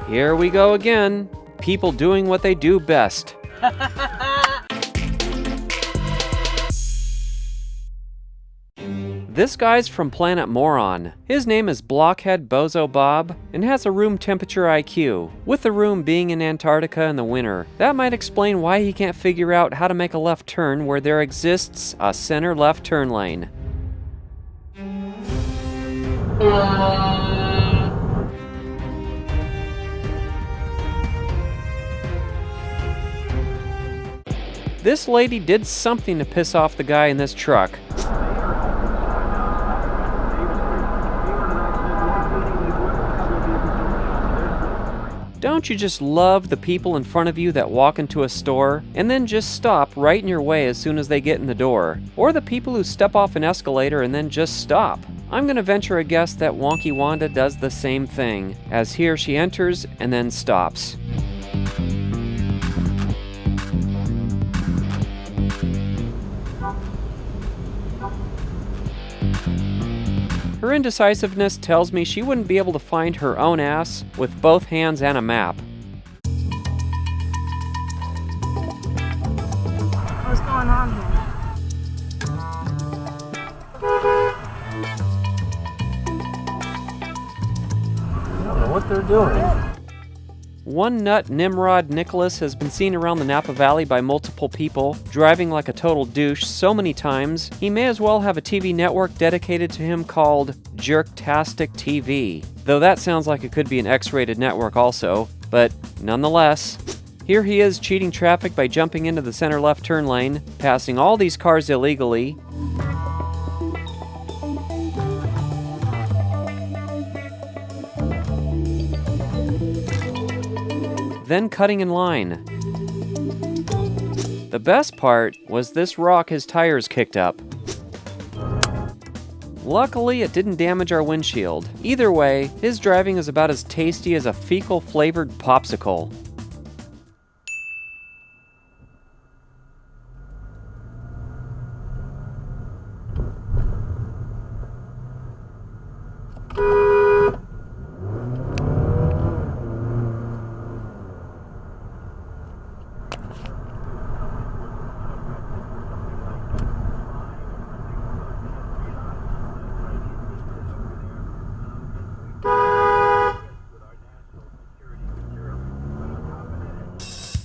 Here we go again. People doing what they do best. This guy's from Planet Moron. His name is Blockhead Bozo Bob and has a room temperature IQ, with the room being in Antarctica in the winter. That might explain why he can't figure out how to make a left turn where there exists a center left turn lane. This lady did something to piss off the guy in this truck. Don't you just love the people in front of you that walk into a store and then just stop right in your way as soon as they get in the door? Or the people who step off an escalator and then just stop? I'm gonna venture a guess that Wonky Wanda does the same thing, as here she enters and then stops. Her indecisiveness tells me she wouldn't be able to find her own ass with both hands and a map. What's going on here? I don't know what they're doing. One nut Nimrod Nicholas has been seen around the Napa Valley by multiple people, driving like a total douche so many times, he may as well have a TV network dedicated to him called Jerktastic TV. Though that sounds like it could be an X-rated network also, but nonetheless. Here he is cheating traffic by jumping into the center left turn lane, passing all these cars illegally, then cutting in line. The best part was this rock his tires kicked up. Luckily, it didn't damage our windshield. Either way, his driving is about as tasty as a fecal-flavored popsicle.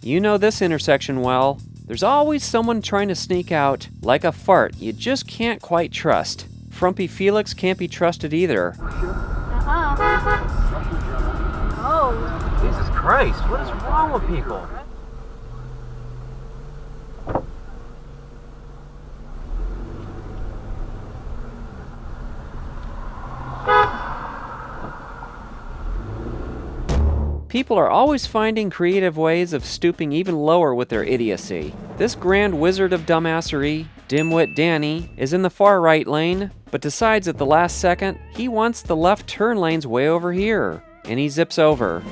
You know this intersection well. There's always someone trying to sneak out, like a fart you just can't quite trust. Frumpy Felix can't be trusted either. Oh. Jesus Christ, what is wrong with people? People are always finding creative ways of stooping even lower with their idiocy. This grand wizard of dumbassery, Dimwit Danny, is in the far right lane, but decides at the last second he wants the left turn lanes way over here, and he zips over.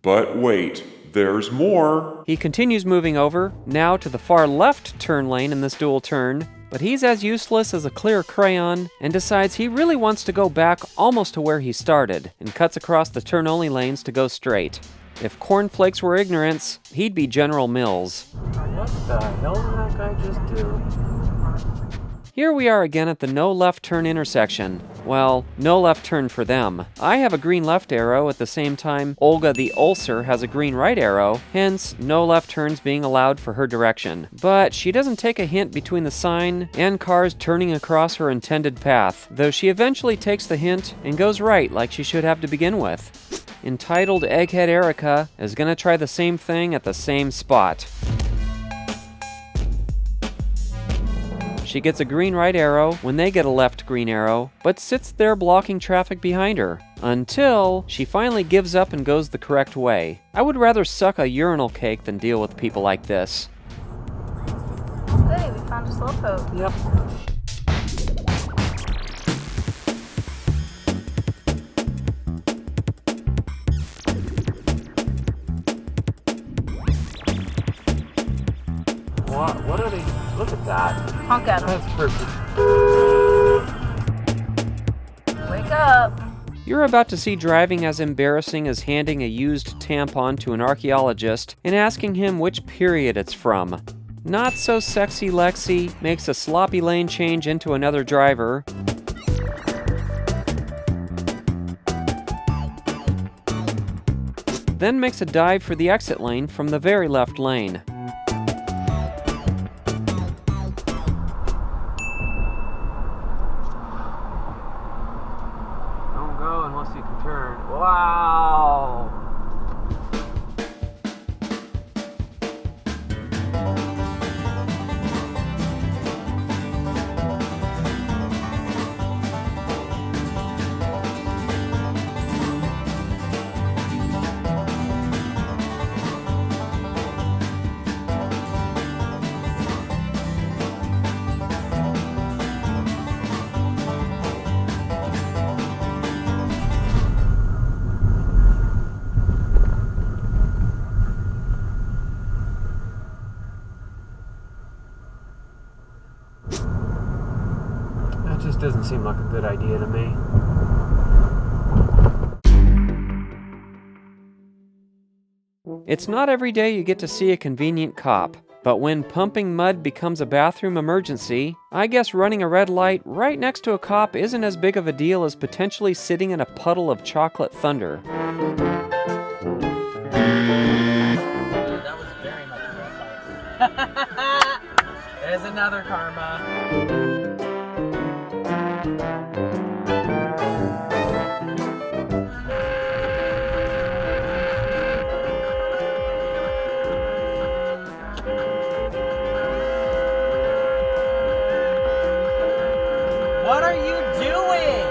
But wait, there's more. He continues moving over, now to the far left turn lane in this dual turn, but he's as useless as a clear crayon and decides he really wants to go back almost to where he started and cuts across the turn-only lanes to go straight. If cornflakes were ignorance, he'd be General Mills. What the hell did that guy just do? Here we are again at the no left turn intersection. Well, no left turn for them. I have a green left arrow at the same time Olga the Ulcer has a green right arrow, hence no left turns being allowed for her direction. But she doesn't take a hint between the sign and cars turning across her intended path, though she eventually takes the hint and goes right like she should have to begin with. Entitled Egghead Erica is gonna try the same thing at the same spot. She gets a green right arrow when they get a left green arrow, but sits there blocking traffic behind her, until she finally gives up and goes the correct way. I would rather suck a urinal cake than deal with people like this. Hey, we found a slowpoke. Yep. What are they? Look at that. Honk at him. That's perfect. Wait. wake up. You're about to see driving as embarrassing as handing a used tampon to an archaeologist and asking him which period it's from. Not so sexy Lexi makes a sloppy lane change into another driver. Then makes a dive for the exit lane from the very left lane. Don't go unless you can turn. Wow! That just doesn't seem like a good idea to me. It's not every day you get to see a convenient cop, but when pumping mud becomes a bathroom emergency, I guess running a red light right next to a cop isn't as big of a deal as potentially sitting in a puddle of chocolate thunder. That was very much a red light. There's another karma. What are you doing?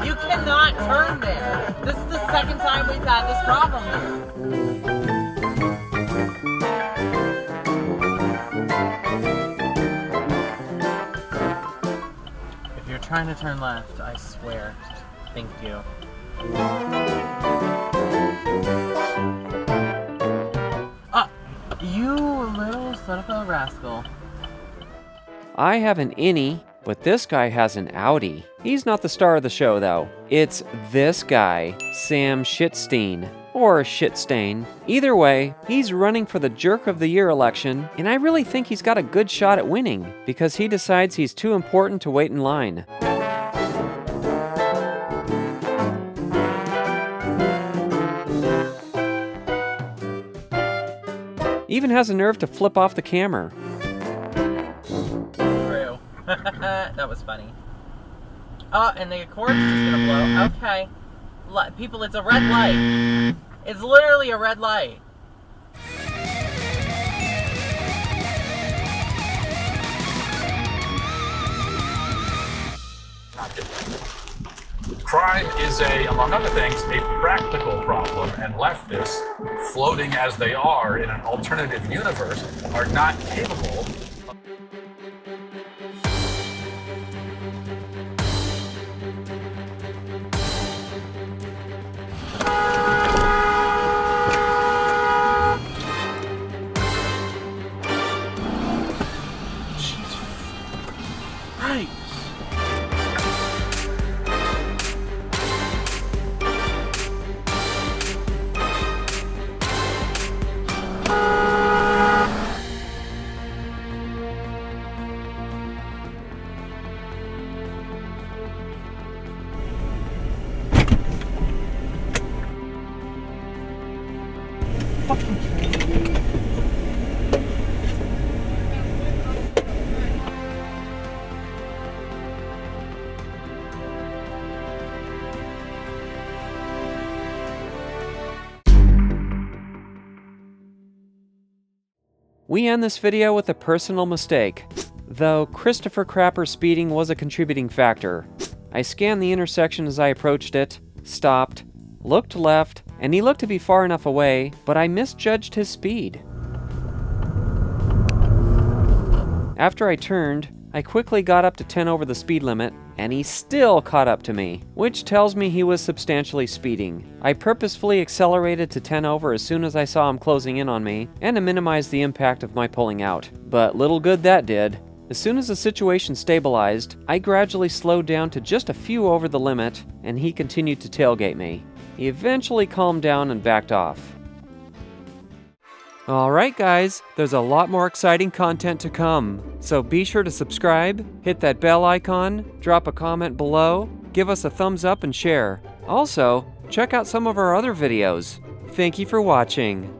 You cannot turn there. This is the second time we've had this problem here. If you're trying to turn left, I swear. Thank you. You little son of a rascal. I have an innie, but this guy has an Audi. He's not the star of the show, though. It's this guy, Sam Shitstein. Or Shitstain. Either way, he's running for the Jerk of the Year election, and I really think he's got a good shot at winning, because he decides he's too important to wait in line. Even has a nerve to flip off the camera. True. That was funny. Oh, and the cord's just gonna blow. Okay. People, it's a red light. It's literally a red light. Crime is among other things, a practical problem, and leftists, floating as they are in an alternative universe, are not capable. Right. We end this video with a personal mistake, though Christopher Crapper's speeding was a contributing factor. I scanned the intersection as I approached it, stopped, looked left, and he looked to be far enough away, but I misjudged his speed. After I turned, I quickly got up to 10 over the speed limit, and he still caught up to me, which tells me he was substantially speeding. I purposefully accelerated to 10 over as soon as I saw him closing in on me, and to minimize the impact of my pulling out. But little good that did. As soon as the situation stabilized, I gradually slowed down to just a few over the limit, and he continued to tailgate me. He eventually calmed down and backed off. Alright guys, there's a lot more exciting content to come, so be sure to subscribe, hit that bell icon, drop a comment below, give us a thumbs up and share. Also, check out some of our other videos. Thank you for watching.